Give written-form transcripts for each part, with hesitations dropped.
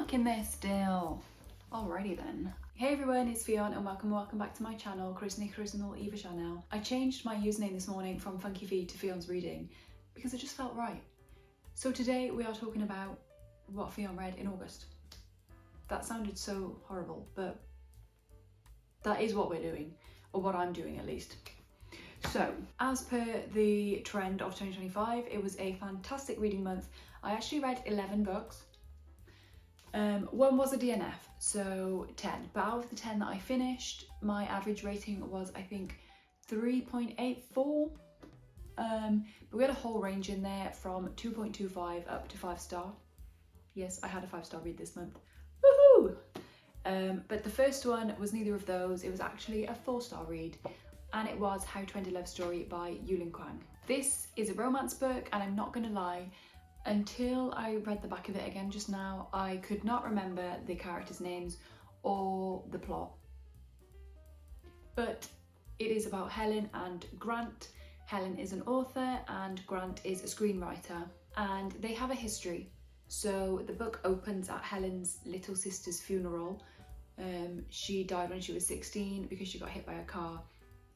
liking this still. Alrighty then. Hey everyone, it's Fionn and welcome back to my channel, Christmas Original Eva channel. I changed my username this morning from Funky Feed to Fionn's Reading because it just felt right. So today we are talking about what Fionn read in August. That sounded so horrible, but that is what we're doing, or what I'm doing at least. So, as per the trend of 2025, it was a fantastic reading month. I actually read 11 books. One was a DNF, so 10. But out of the 10 that I finished, my average rating was, I think, 3.84. But we had a whole range in there from 2.25 up to 5-star. Yes, I had a 5-star read this month. Woohoo! But the first one was neither of those. It was actually a 4-star read, and it was How to End a Love Story by Yulin Kwang. This is a romance book, and I'm not gonna lie, until I read the back of it again just now, I could not remember the characters' names or the plot. But it is about Helen and Grant. Helen is an author and Grant is a screenwriter, and they have a history. So the book opens at Helen's little sister's funeral. She died when she was 16 because she got hit by a car.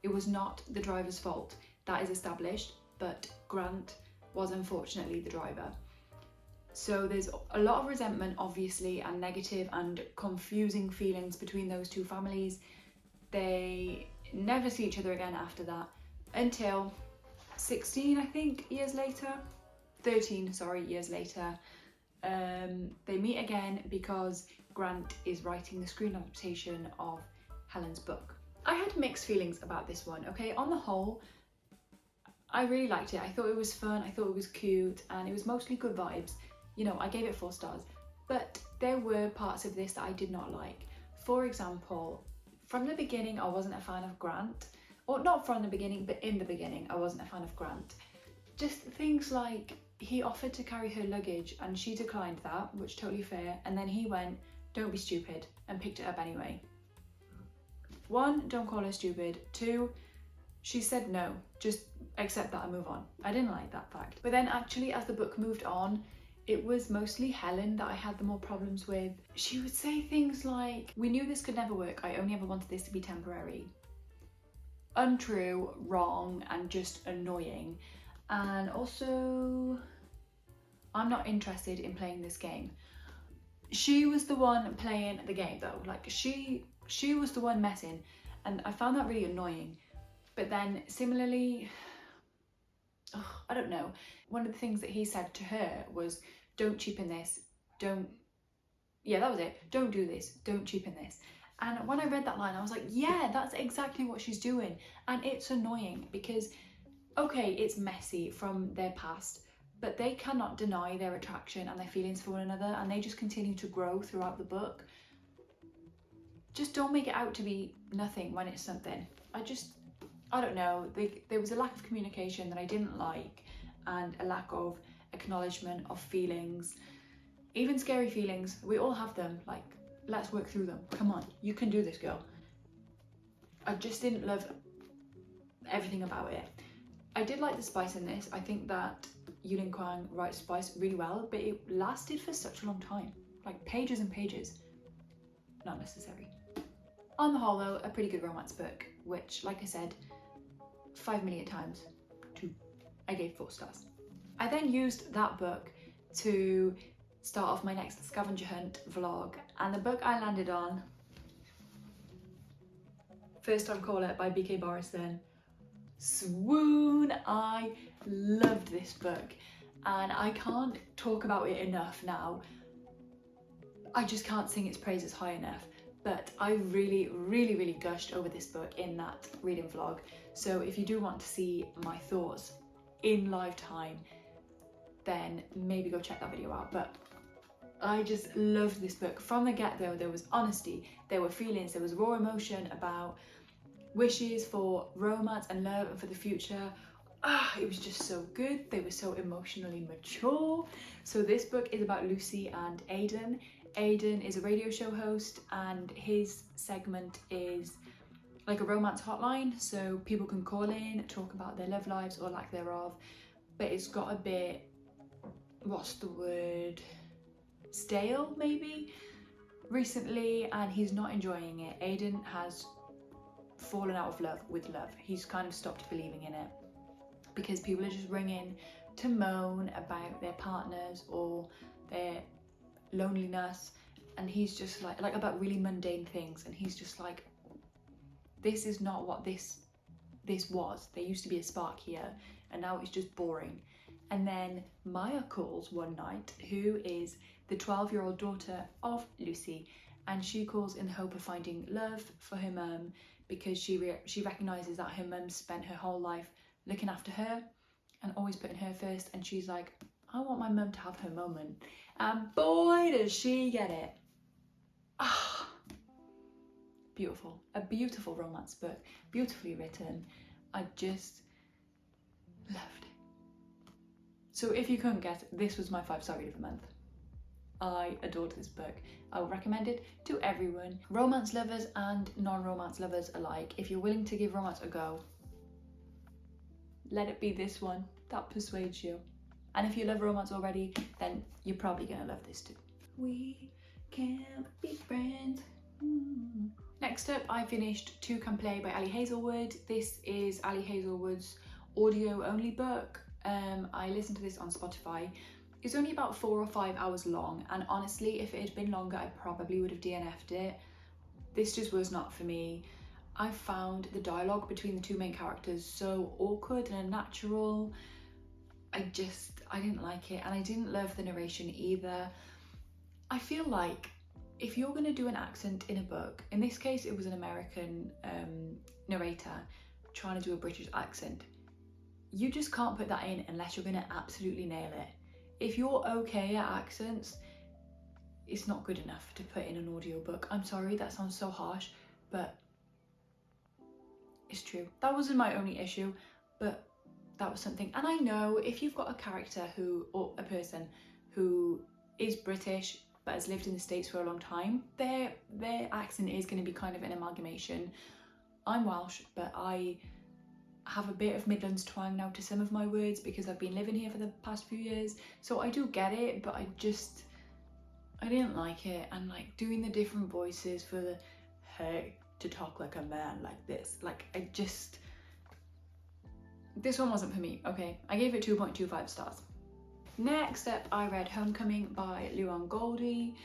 It was not the driver's fault, that is established, but Grant was unfortunately the driver. So there's a lot of resentment, obviously, and negative and confusing feelings between those two families. They never see each other again after that until 16, I think, years later. 13, sorry, years later. They meet again because Grant is writing the screen adaptation of Helen's book. I had mixed feelings about this one, okay? On the whole, I really liked it. I thought it was fun, I thought it was cute, and it was mostly good vibes. You know, I gave it 4 stars, but there were parts of this that I did not like. For example, from the beginning, I wasn't a fan of Grant. Or not from the beginning, but in the beginning, I wasn't a fan of Grant. Just things like, he offered to carry her luggage and she declined that, which is totally fair, and then he went, "Don't be stupid," and picked it up anyway. 1, don't call her stupid. 2, she said no, just accept that and move on. I didn't like that fact. But then actually, as the book moved on, it was mostly Helen that I had the more problems with. She would say things like, "We knew this could never work, I only ever wanted this to be temporary." Untrue, wrong, and just annoying. And also, I'm not interested in playing this game. She was the one playing the game though, like she was the one messing, and I found that really annoying. But then similarly, I don't know, one of the things that he said to her was, "Don't cheapen this, don't," yeah, that was it, "Don't do this, don't cheapen this." And when I read that line, I was like, yeah, that's exactly what she's doing. And it's annoying because, okay, it's messy from their past, but they cannot deny their attraction and their feelings for one another, and they just continue to grow throughout the book. Just don't make it out to be nothing when it's something. I don't know, there was a lack of communication that I didn't like, and a lack of acknowledgement of feelings, even scary feelings. We all have them, like, let's work through them. Come on, you can do this, girl. I just didn't love everything about it. I did like the spice in this. I think that Yulin Kwang writes spice really well, but it lasted for such a long time, like pages and pages. Not necessary. On the whole though, a pretty good romance book, which, like I said, 5 million times 2. I gave 4 stars. I then used that book to start off my next scavenger hunt vlog, and the book I landed on, First Time Caller by B.K. Borison. Swoon! I loved this book, and I can't talk about it enough now. I just can't sing its praises high enough. But I really gushed over this book in that reading vlog. So if you do want to see my thoughts in live time, then maybe go check that video out. But I just loved this book. From the get-go, there was honesty, there were feelings, there was raw emotion about wishes for romance and love and for the future. It was just so good. They were so emotionally mature. So this book is about Lucy and Aidan. Aidan is a radio show host, and his segment is like a romance hotline, so people can call in, talk about their love lives or lack thereof, but it's got a bit, what's the word, stale maybe recently, and he's not enjoying it. Aiden has fallen out of love with love. He's kind of stopped believing in it because people are just ringing to moan about their partners or their loneliness, and he's just like about really mundane things, and he's just like, this is not what this was. There used to be a spark here and now it's just boring. And then Maya calls one night, who is the 12-year-old daughter of Lucy, and she calls in the hope of finding love for her mum, because she recognises that her mum spent her whole life looking after her and always putting her first, and she's like, I want my mum to have her moment. And boy does she get it. Ah, beautiful. A beautiful romance book, beautifully written. I just loved it. So if you couldn't guess, this was my 5-star read of the month. I adored this book. I would recommend it to everyone, romance lovers and non-romance lovers alike. If you're willing to give romance a go, let it be this one that persuades you. And if you love romance already, then you're probably gonna love this too. We can't be friends. Next up, I finished To Come Play by Ali Hazelwood. This is Ali Hazelwood's audio only book. I listened to this on Spotify. It's only about 4 or 5 hours long, and honestly, if it had been longer, I probably would have DNF'd it. This just was not for me. I found the dialogue between the two main characters so awkward and unnatural. I didn't like it, and I didn't love the narration either. I feel like if you're going to do an accent in a book, in this case it was an American narrator trying to do a British accent, you just can't put that in unless you're going to absolutely nail it. If you're okay at accents, it's not good enough to put in an audiobook. I'm sorry, that sounds so harsh, but it's true. That wasn't my only issue, but that was something. And I know if you've got a character or a person who is British but has lived in the States for a long time, their accent is going to be kind of an amalgamation. I'm Welsh, but I have a bit of Midlands twang now to some of my words because I've been living here for the past few years, so I do get it, but I didn't like it. And like doing the different voices for the hey, to talk like a man like this, like this one wasn't for me. Okay, I gave it 2.25 stars. Next up, I read Homecoming by Luan Goldie.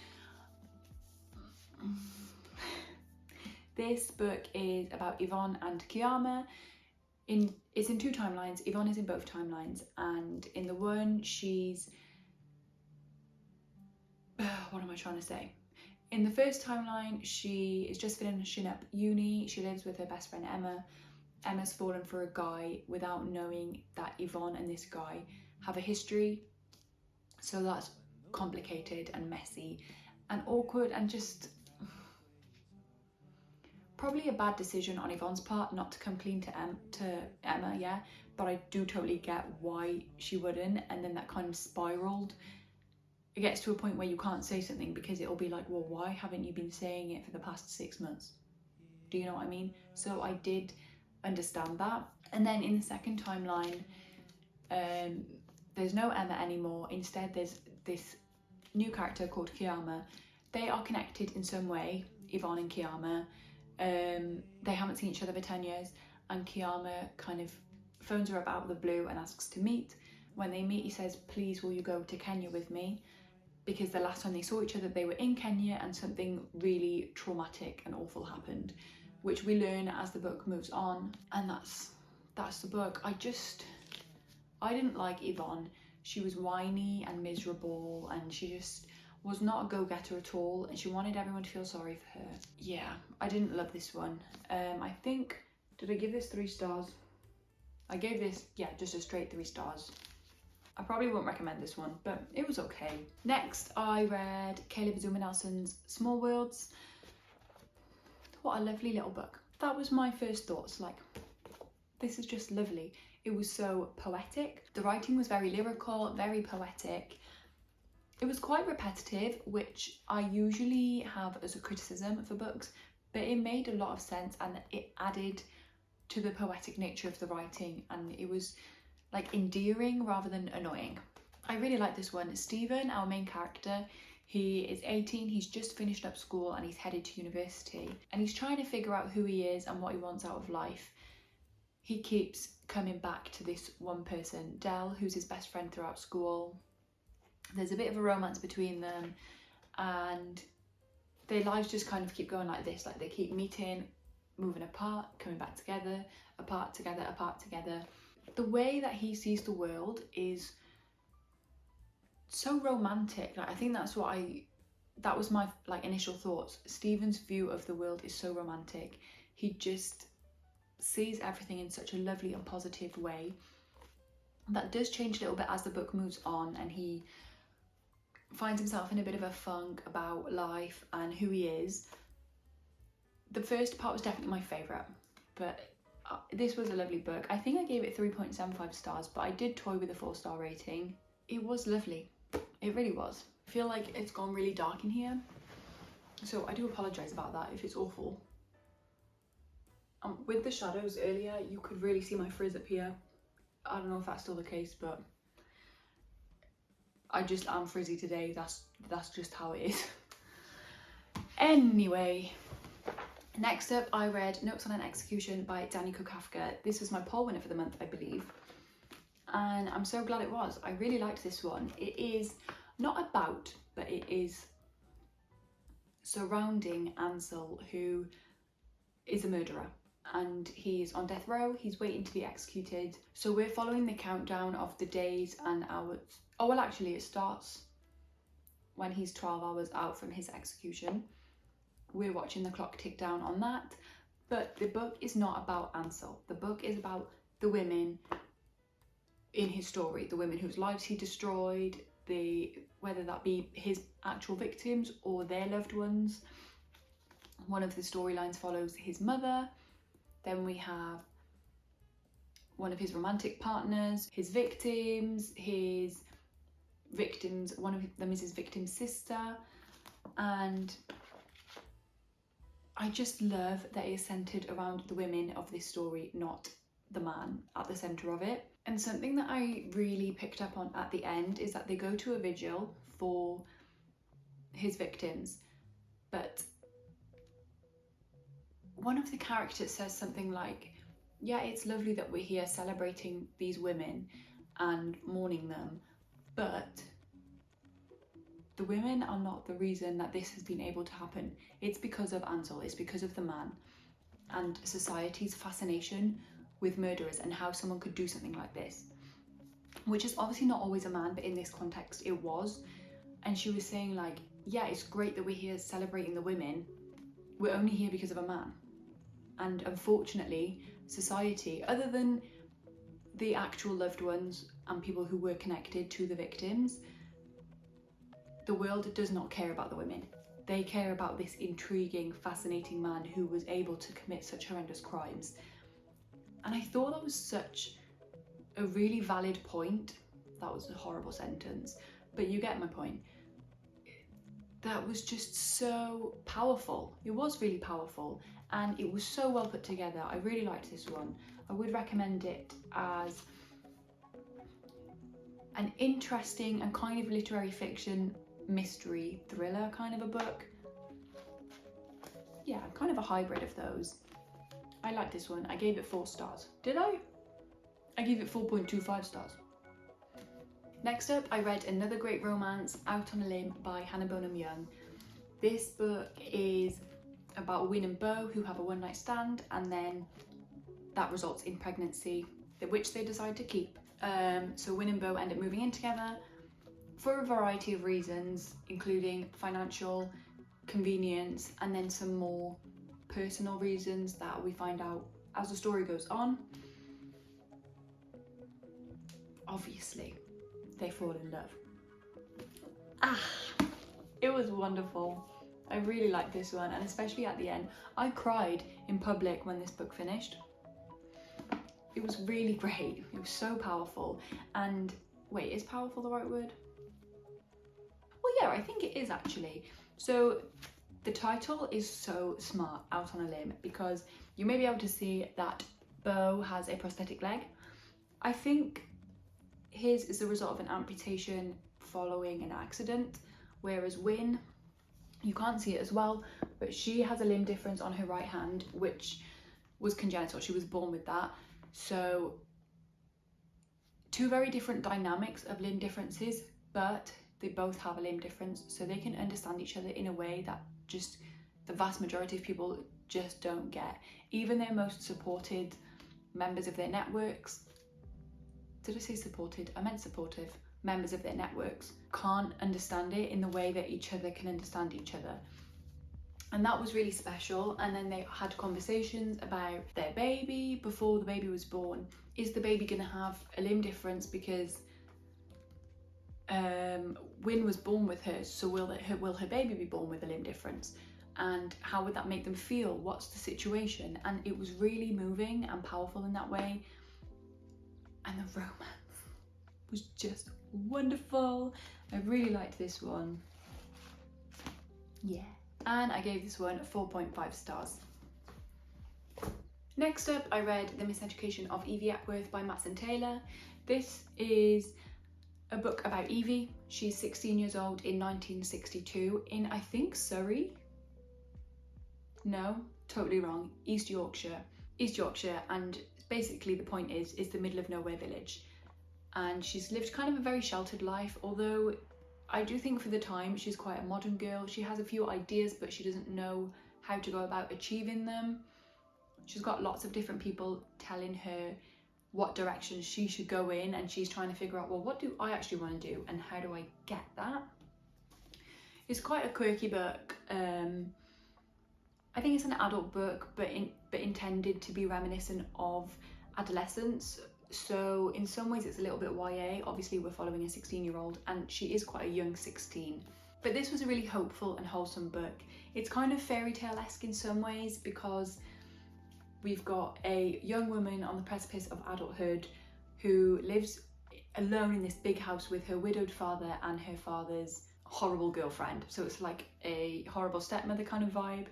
This book is about Yvonne and Kiyama. It's in 2 timelines. Yvonne is in both timelines, and in the one she's what am I trying to say? In the first timeline, she is just finishing up uni. She lives with her best friend Emma. Emma's fallen for a guy without knowing that Yvonne and this guy have a history, so that's complicated and messy and awkward, and just probably a bad decision on Yvonne's part not to come clean to Emma, yeah, but I do totally get why she wouldn't, and then that kind of spiraled. It gets to a point where you can't say something because it'll be like, well, why haven't you been saying it for the past 6 months? Do you know what I mean? So I did understand that. And then in the second timeline, there's no Emma anymore. Instead, there's this new character called Kiyama. They are connected in some way, Yvonne and Kiyama. They haven't seen each other for 10 years, and Kiyama kind of phones her up out of the blue and asks to meet. When they meet, he says, please will you go to Kenya with me? Because the last time they saw each other, they were in Kenya and something really traumatic and awful happened, which we learn as the book moves on. And that's the book. I didn't like Yvonne. She was whiny and miserable, and she just was not a go-getter at all, and she wanted everyone to feel sorry for her. Yeah, I didn't love this one. I think, did I give this 3 stars? I gave this, yeah, just a straight 3 stars. I probably won't recommend this one, but it was okay. Next, I read Caleb Zuma Nelson's Small Worlds. What a lovely little book. That was my first thoughts, like, this is just lovely. It was so poetic. The writing was very lyrical, very poetic. It was quite repetitive, which I usually have as a criticism for books, but it made a lot of sense and it added to the poetic nature of the writing, and it was like endearing rather than annoying. I really like this one. Stephen, our main character, He is 18, he's just finished up school and he's headed to university. And he's trying to figure out who he is and what he wants out of life. He keeps coming back to this one person, Dell, who's his best friend throughout school. There's a bit of a romance between them, and their lives just kind of keep going like this. Like they keep meeting, moving apart, coming back together, apart together, apart together. The way that he sees the world is so romantic. Like I think that was my like initial thoughts. Stephen's view of the world is so romantic. He just sees everything in such a lovely and positive way. That does change a little bit as the book moves on, and he finds himself in a bit of a funk about life and who he is. The first part was definitely my favourite, but this was a lovely book. I think I gave it 3.75 stars, but I did toy with a 4-star rating. It was lovely. It really was. I feel like it's gone really dark in here, so I do apologise about that if it's awful. With the shadows earlier, you could really see my frizz up here. I don't know if that's still the case, but I just am frizzy today. That's just how it is. Anyway, next up I read Notes on an Execution by Danica Kafka. This was my poll winner for the month, I believe, and I'm so glad it was. I really liked this one. It is not about, but it is surrounding Ansel, who is a murderer, and he's on death row. He's waiting to be executed. So we're following the countdown of the days and hours. Oh, well, actually it starts when he's 12 hours out from his execution. We're watching the clock tick down on that. But the book is not about Ansel. The book is about the women in his story, the women whose lives he destroyed, whether that be his actual victims or their loved ones. One of the storylines follows his mother. Then we have one of his romantic partners, his victims, one of them is his victim's sister. And I just love that it is centred around the women of this story, not the man at the centre of it. And something that I really picked up on at the end is that they go to a vigil for his victims, but one of the characters says something like, yeah, it's lovely that we're here celebrating these women and mourning them, but the women are not the reason that this has been able to happen. It's because of Ansel, it's because of the man and society's fascination with murderers and how someone could do something like this, which is obviously not always a man, but in this context it was. And she was saying like, yeah, it's great that we're here celebrating the women, we're only here because of a man. And unfortunately, society, other than the actual loved ones and people who were connected to the victims, the world does not care about the women. They care about this intriguing, fascinating man who was able to commit such horrendous crimes. And I thought that was such a really valid point. That was a horrible sentence, but you get my point. That was just so powerful. It was really powerful, and it was so well put together. I really liked this one. I would recommend it as an interesting and kind of literary fiction mystery thriller kind of a book. Yeah, kind of a hybrid of those. I liked this one. I gave it 4 stars. Did I? I gave it 4.25 stars. Next up, I read another great romance, Out on a Limb by Hannah Bonham Young. This book is about Win and Beau, who have a one-night stand, and then that results in pregnancy, which they decide to keep. So Win and Beau end up moving in together for a variety of reasons, including financial, convenience, and then some more personal reasons that we find out as the story goes on. Obviously, they fall in love. It was wonderful. I really liked this one, and especially at the end. I cried in public when this book finished. It was really great. It was so powerful. And wait, is powerful the right word? Well, yeah, I think it is actually. So the title is so smart, Out on a Limb, because you may be able to see that Beau has a prosthetic leg. I think his is the result of an amputation following an accident, whereas Win, you can't see it as well, but she has a limb difference on her right hand, which was congenital. She was born with that. So two very different dynamics of limb differences, but they both have a limb difference, so they can understand each other in a way that just the vast majority of people just don't get. Even their most supported members of their networks, did I say supported? I meant supportive. Members of their networks can't understand it in the way that each other can understand each other. And that was really special. And then they had conversations about their baby before the baby was born. Is the baby going to have a limb difference because Win was born with her, so will her baby be born with a limb difference? And how would that make them feel? What's the situation? And it was really moving and powerful in that way. And the romance was just wonderful. I really liked this one. Yeah. And I gave this one 4.5 stars. Next up, I read The Miseducation of Evie Epworth by Matson Taylor. This is a book about Evie. She's 16 years old in 1962 in, I think, Surrey. No, totally wrong. East Yorkshire. East Yorkshire, and basically the point is the middle of nowhere village. And she's lived kind of a very sheltered life, although I do think for the time she's quite a modern girl. She has a few ideas, but she doesn't know how to go about achieving them. She's got lots of different people telling her what direction she should go in, and she's trying to figure out, well, what do I actually want to do and how do I get that? It's quite a quirky book. I think it's an adult book, but intended to be reminiscent of adolescence. So in some ways it's a little bit YA. Obviously we're following a 16-year-old and she is quite a young 16. But this was a really hopeful and wholesome book. It's kind of fairy tale-esque in some ways because we've got a young woman on the precipice of adulthood who lives alone in this big house with her widowed father and her father's horrible girlfriend. So it's like a horrible stepmother kind of vibe.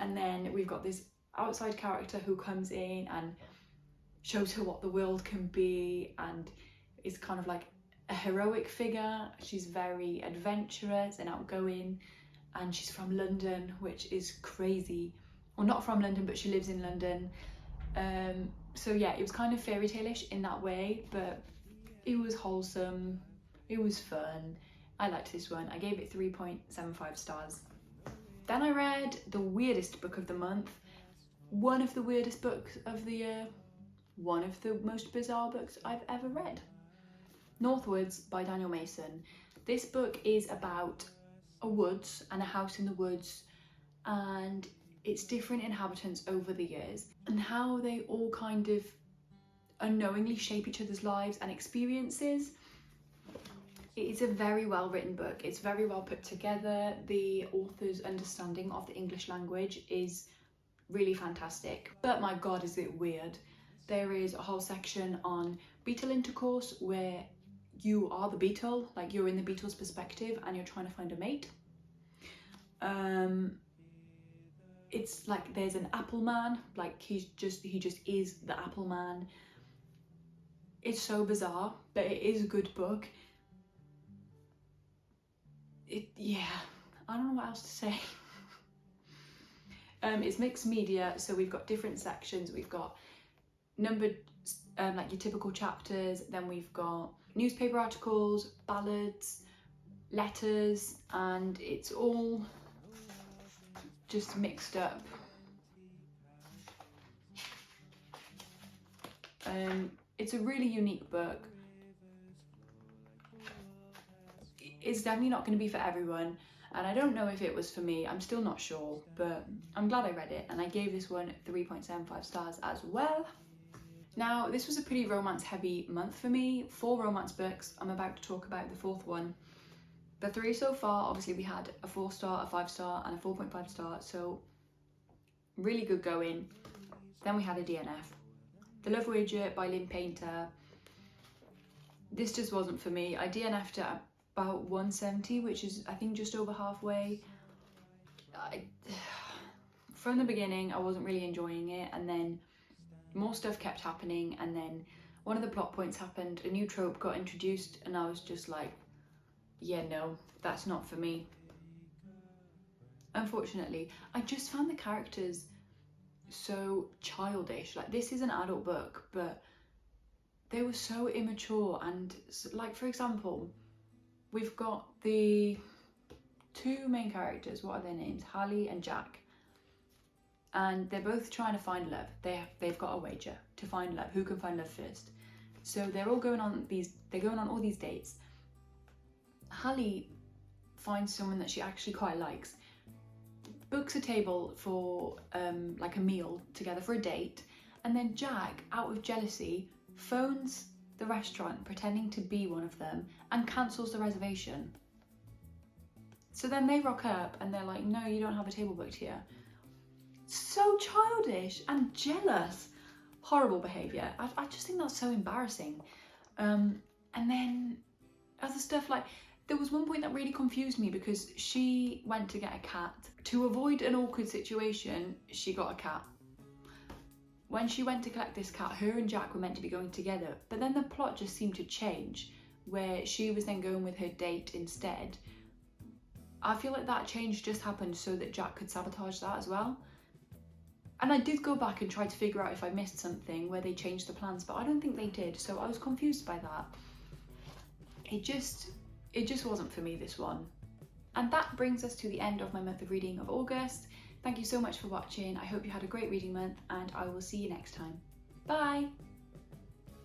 And then we've got this outside character who comes in and shows her what the world can be and is kind of like a heroic figure. She's very adventurous and outgoing, and she's from London, which is crazy. Well, not from London, but she lives in London. So yeah, it was kind of fairy tale-ish in that way, but it was wholesome, it was fun. I liked this one. I gave it 3.75 stars. Then I read the weirdest book of the month, one of the weirdest books of the year, one of the most bizarre books I've ever read. Northwards by Daniel Mason. This book is about a woods and a house in the woods and its different inhabitants over the years and how they all kind of unknowingly shape each other's lives and experiences. It is a very well written book. It's very well put together. The author's understanding of the English language is really fantastic. But my God, is it weird. There is a whole section on beetle intercourse where you are the beetle, like you're in the beetle's perspective and you're trying to find a mate. It's like there's an apple man, like he just is the apple man. It's so bizarre, but it is a good book. Yeah, I don't know what else to say. It's mixed media, so we've got different sections. We've got numbered, like your typical chapters, then we've got newspaper articles, ballads, letters, and it's all just mixed up. It's a really unique book. It's definitely not going to be for everyone, and I don't know if it was for me. I'm still not sure, but I'm glad I read it, and I gave this one 3.75 stars as well. Now, this was a pretty romance heavy month for me. 4 romance books. I'm about to talk about the 4th one. The 3 so far, obviously we had a 4-star, a 5-star and a 4.5 star, so really good going. Then we had a DNF. The Love Wager by Lynn Painter. This just wasn't for me. I DNF'd at about 170, which is I think just over halfway. From the beginning I wasn't really enjoying it, and then more stuff kept happening, and then one of the plot points happened, a new trope got introduced, and I was just like, yeah, no, that's not for me. Unfortunately, I just found the characters so childish. Like, this is an adult book, but they were so immature. And like, for example, we've got the two main characters. What are their names? Hallie and Jack. And they're both trying to find love. They've got a wager to find love. Who can find love first? So they're all going on all these dates. Hallie finds someone that she actually quite likes, books a table for like a meal together for a date, and then Jack, out of jealousy, phones the restaurant pretending to be one of them and cancels the reservation. So then they rock up and they're like, no, you don't have a table booked here. So childish and jealous. Horrible behaviour. I just think that's so embarrassing. And then other stuff, like, there was one point that really confused me because she went to get a cat. To avoid an awkward situation, she got a cat. When she went to collect this cat, her and Jack were meant to be going together, but then the plot just seemed to change, where she was then going with her date instead. I feel like that change just happened so that Jack could sabotage that as well. And I did go back and try to figure out if I missed something where they changed the plans, but I don't think they did, so I was confused by that. It just wasn't for me, this one. And that brings us to the end of my month of reading of August. Thank you so much for watching. I hope you had a great reading month, and I will see you next time. Bye!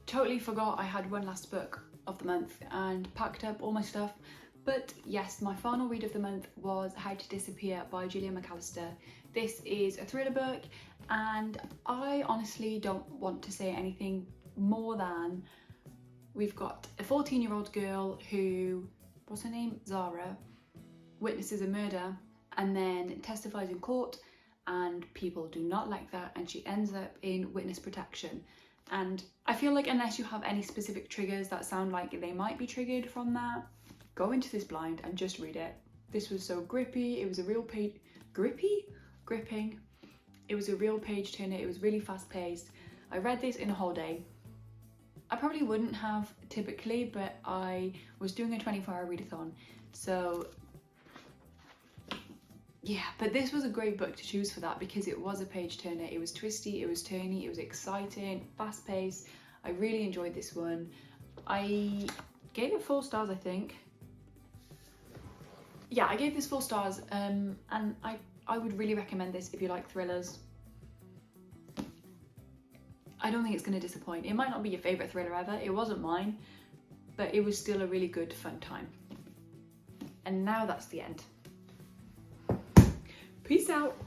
Totally forgot I had one last book of the month and packed up all my stuff. But yes, my final read of the month was How to Disappear by Julia McAllister. This is a thriller book, and I honestly don't want to say anything more than we've got a 14-year-old girl who, what's her name? Zara, witnesses a murder and then testifies in court, and people do not like that, and she ends up in witness protection. And I feel like unless you have any specific triggers that sound like they might be triggered from that, go into this blind and just read it. This was so grippy. It was a real page... Gripping. It was a real page turner. It was really fast paced. I read this in a whole day. I probably wouldn't have typically, but I was doing a 24-hour readathon. So yeah, but this was a great book to choose for that because it was a page turner. It was twisty, it was turny, it was exciting, fast paced. I really enjoyed this one. I gave it 4 stars, I think. Yeah, I gave this 4 stars, and I would really recommend this if you like thrillers. I don't think it's going to disappoint. It might not be your favourite thriller ever, it wasn't mine, but it was still a really good, fun time. And now that's the end. Peace out.